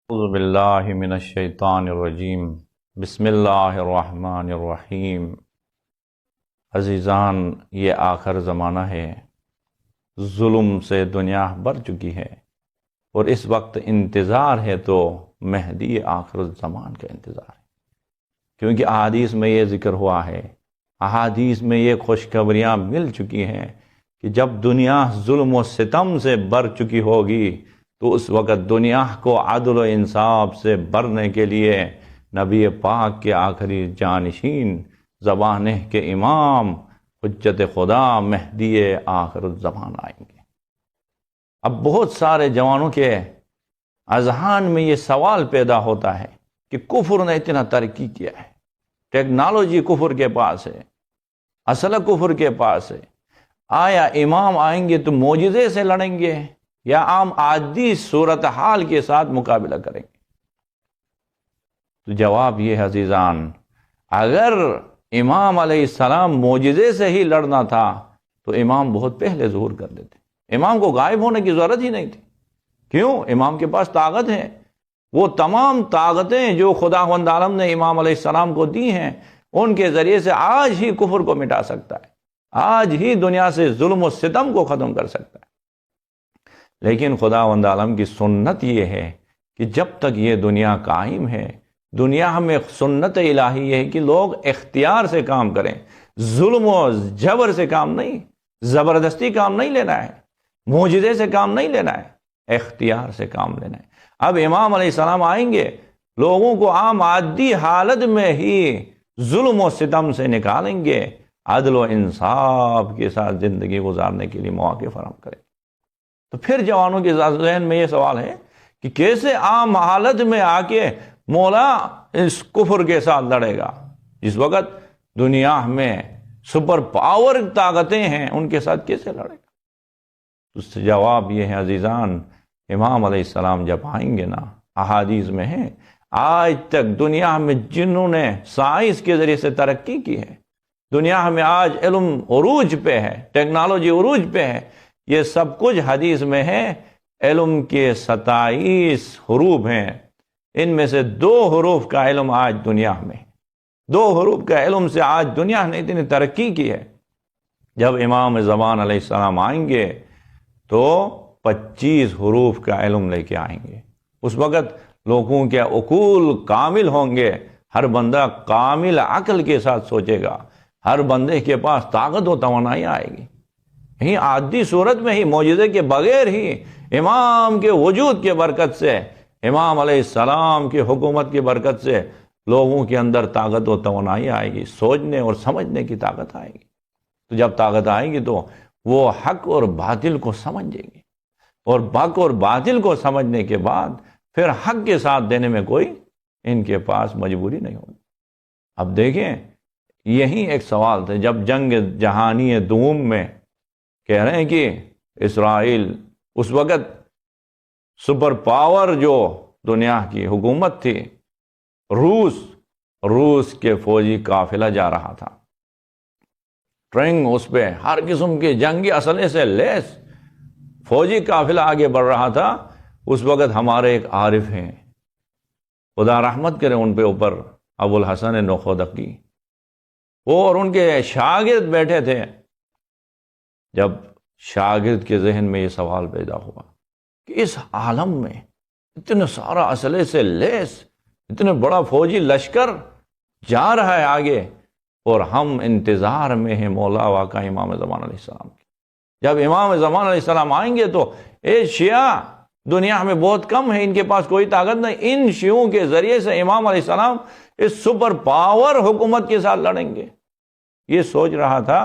اعوذ باللہ من الشیطان الرجیم بسم اللہ الرحمن الرحیم۔ عزیزان، یہ آخر زمانہ ہے، ظلم سے دنیا بھر چکی ہے اور اس وقت انتظار ہے تو مہدی آخر الزمان کا انتظار ہے، کیونکہ احادیث میں یہ ذکر ہوا ہے، احادیث میں یہ خوشخبریاں مل چکی ہیں کہ جب دنیا ظلم و ستم سے بھر چکی ہوگی تو اس وقت دنیا کو عدل و انصاف سے بھرنے کے لیے نبی پاک کے آخری جانشین، زمانے کے امام، حجت خدا مہدی آخر الزمان آئیں گے۔ اب بہت سارے جوانوں کے اذہان میں یہ سوال پیدا ہوتا ہے کہ کفر نے اتنا ترقی کیا ہے، ٹیکنالوجی کفر کے پاس ہے، اسلحہ کفر کے پاس ہے، آیا امام آئیں گے تو معجزے سے لڑیں گے یا عام عادی صورتحال کے ساتھ مقابلہ کریں گے؟ تو جواب یہ ہے عزیزان، اگر امام علیہ السلام معجزے سے ہی لڑنا تھا تو امام بہت پہلے ظہور کر دیتے، امام کو غائب ہونے کی ضرورت ہی نہیں تھی۔ کیوں؟ امام کے پاس طاقت ہے، وہ تمام طاقتیں جو خداوند عالم نے امام علیہ السلام کو دی ہیں ان کے ذریعے سے آج ہی کفر کو مٹا سکتا ہے، آج ہی دنیا سے ظلم و ستم کو ختم کر سکتا ہے۔ لیکن خداوند عالم کی سنت یہ ہے کہ جب تک یہ دنیا قائم ہے، دنیا میں سنت الہی یہ ہے کہ لوگ اختیار سے کام کریں، ظلم و جبر سے کام نہیں، زبردستی کام نہیں لینا ہے، معجزے سے کام نہیں لینا ہے، اختیار سے کام لینا ہے۔ اب امام علیہ السلام آئیں گے، لوگوں کو عام عادی حالت میں ہی ظلم و ستم سے نکالیں گے، عدل و انصاف کے ساتھ زندگی گزارنے کے لیے مواقع فراہم کریں۔ تو پھر جوانوں کے ذہن میں یہ سوال ہے کہ کیسے عام حالت میں آ کے مولا اس کفر کے ساتھ لڑے گا؟ جس وقت دنیا میں سپر پاور طاقتیں ہیں، ان کے ساتھ کیسے لڑے گا؟ تو اس سے جواب یہ ہے عزیزان، امام علیہ السلام جب آئیں گے نا، احادیث میں ہے، آج تک دنیا میں جنہوں نے سائنس کے ذریعے سے ترقی کی ہے، دنیا میں آج علم عروج پہ ہے، ٹیکنالوجی عروج پہ ہے، یہ سب کچھ حدیث میں ہے۔ علم کے 27 حروف ہیں، ان میں سے 2 حروف کا علم آج دنیا میں، 2 حروف کا علم سے آج دنیا نے اتنی ترقی کی ہے۔ جب امام زمان علیہ السلام آئیں گے تو 25 حروف کا علم لے کے آئیں گے۔ اس وقت لوگوں کے عقول کامل ہوں گے، ہر بندہ کامل عقل کے ساتھ سوچے گا، ہر بندے کے پاس طاقت و توانائی آئے گی۔ یہی عادی صورت میں ہی، معجزے کے بغیر ہی، امام کے وجود کے برکت سے، امام علیہ السلام کی حکومت کی برکت سے لوگوں کے اندر طاقت و توانائی آئے گی، سوچنے اور سمجھنے کی طاقت آئے گی۔ تو جب طاقت آئے گی تو وہ حق اور باطل کو سمجھیں گے، اور حق اور باطل کو سمجھنے کے بعد پھر حق کے ساتھ دینے میں کوئی ان کے پاس مجبوری نہیں ہوگی۔ اب دیکھیں، یہی ایک سوال تھا جب جنگ جہانی دوم میں کہہ رہے ہیں کہ اسرائیل اس وقت سپر پاور جو دنیا کی حکومت تھی، روس کے فوجی قافلہ جا رہا تھا، ٹرینگ اس پہ ہر قسم کے جنگی اسلحے سے لیس فوجی قافلہ آگے بڑھ رہا تھا۔ اس وقت ہمارے ایک عارف ہیں، خدا رحمت کرے ان پہ اوپر، ابو الحسن نوخودکی، وہ اور ان کے شاگرد بیٹھے تھے۔ جب شاگرد کے ذہن میں یہ سوال پیدا ہوا کہ اس عالم میں اتنے سارا اسلحے سے لیس اتنے بڑا فوجی لشکر جا رہا ہے آگے، اور ہم انتظار میں ہیں مولا واقع امام زمان علیہ السلام کی۔ جب امام زمان علیہ السلام آئیں گے تو اے شیعہ دنیا میں بہت کم ہے، ان کے پاس کوئی طاقت نہیں، ان شیعوں کے ذریعے سے امام علیہ السلام اس سپر پاور حکومت کے ساتھ لڑیں گے۔ یہ سوچ رہا تھا،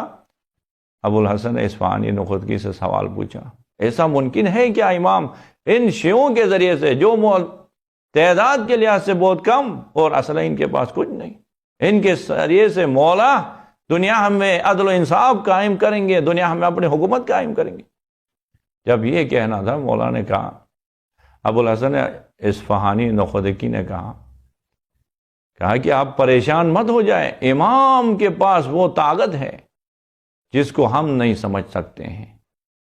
ابو الحسن اصفہانی نوخودکی سے سوال پوچھا، ایسا ممکن ہے کیا امام ان شیعوں کے ذریعے سے جو تعداد کے لحاظ سے بہت کم اور اسلحہ ان کے پاس کچھ نہیں، ان کے ذریعے سے مولا دنیا میں عدل و انصاف قائم کریں گے، دنیا میں اپنی حکومت قائم کریں گے؟ جب یہ کہنا تھا، مولا نے کہا، ابو الحسن اصفہانی نوخودکی نے کہا کہ آپ پریشان مت ہو جائیں، امام کے پاس وہ طاقت ہے جس کو ہم نہیں سمجھ سکتے ہیں۔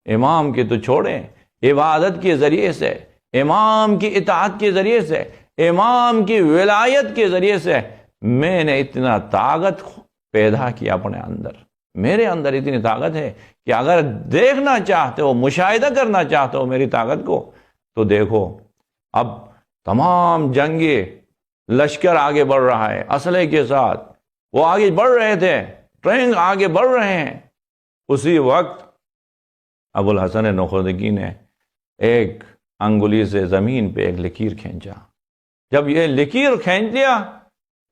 امام کے تو چھوڑیں، عبادت کے ذریعے سے امام کی اطاعت کے ذریعے سے، امام کی ولایت کے ذریعے سے میں نے اتنا طاقت پیدا کیا اپنے اندر، میرے اندر اتنی طاقت ہے کہ اگر دیکھنا چاہتے ہو، مشاہدہ کرنا چاہتے ہو میری طاقت کو، تو دیکھو اب تمام جنگی لشکر آگے بڑھ رہا ہے اسلحے کے ساتھ، وہ آگے بڑھ رہے تھے، ٹرینک آگے بڑھ رہے ہیں، اسی وقت ابو الحسن نوخوتگی نے ایک انگلی سے زمین پہ ایک لکیر کھینچا۔ جب یہ لکیر کھینچ لیا،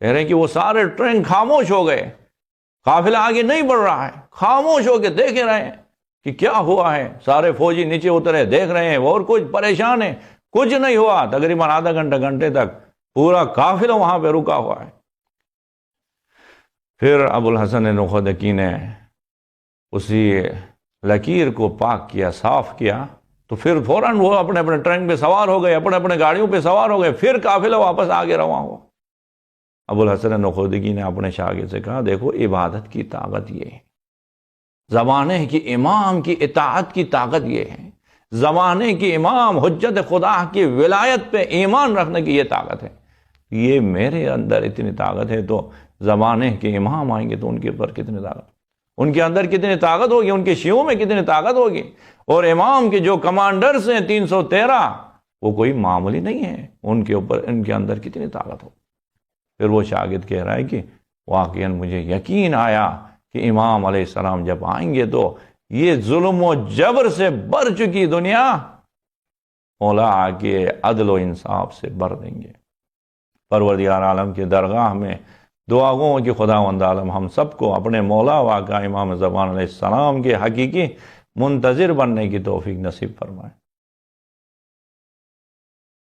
کہہ رہے ہیں کہ وہ سارے ٹرین خاموش ہو گئے، قافلہ آگے نہیں بڑھ رہا ہے، خاموش ہو کے دیکھ رہے ہیں کہ کیا ہوا ہے۔ سارے فوجی نیچے اترے، دیکھ رہے ہیں، اور کچھ پریشان ہیں، کچھ نہیں ہوا۔ تقریباً آدھا گھنٹے تک پورا قافلہ وہاں پہ رکا ہوا ہے۔ پھر ابو الحسن نوخوتگی نے اسی لکیر کو پاک کیا، صاف کیا، تو پھر فوراً وہ اپنے اپنے ٹرین پہ سوار ہو گئے، اپنے اپنے گاڑیوں پہ سوار ہو گئے، پھر قافلہ واپس آگے رواں ہوا۔ ابو الحسن نوخوتگی نے اپنے شاگرد سے کہا، دیکھو عبادت کی طاقت یہ ہے، زمانے کی امام کی اطاعت کی طاقت یہ ہے، زمانے کی امام حجت خدا کی ولایت پہ ایمان رکھنے کی یہ طاقت ہے۔ یہ میرے اندر اتنی طاقت ہے، تو زمانے کے امام آئیں گے تو ان کے اوپر کتنی طاقت، ان کے اندر کتنی طاقت ہوگی، ان کے شیعوں میں کتنی طاقت ہوگی۔ اور امام کے جو کمانڈرز ہیں 313، وہ کوئی معمولی نہیں ہے، ان کے اوپر ان کے اندر کتنی طاقت ہو۔ پھر وہ شاگرد کہہ رہا ہے کہ واقعاً مجھے یقین آیا کہ امام علیہ السلام جب آئیں گے تو یہ ظلم و جبر سے بھر چکی دنیا مولا آ کے عدل و انصاف سے بھر دیں گے۔ پروردگار عالم کی درگاہ میں دعا گو کہ خداوند عالم ہم سب کو اپنے مولا واقع امام زمان علیہ السلام کے حقیقی منتظر بننے کی توفیق نصیب فرمائے۔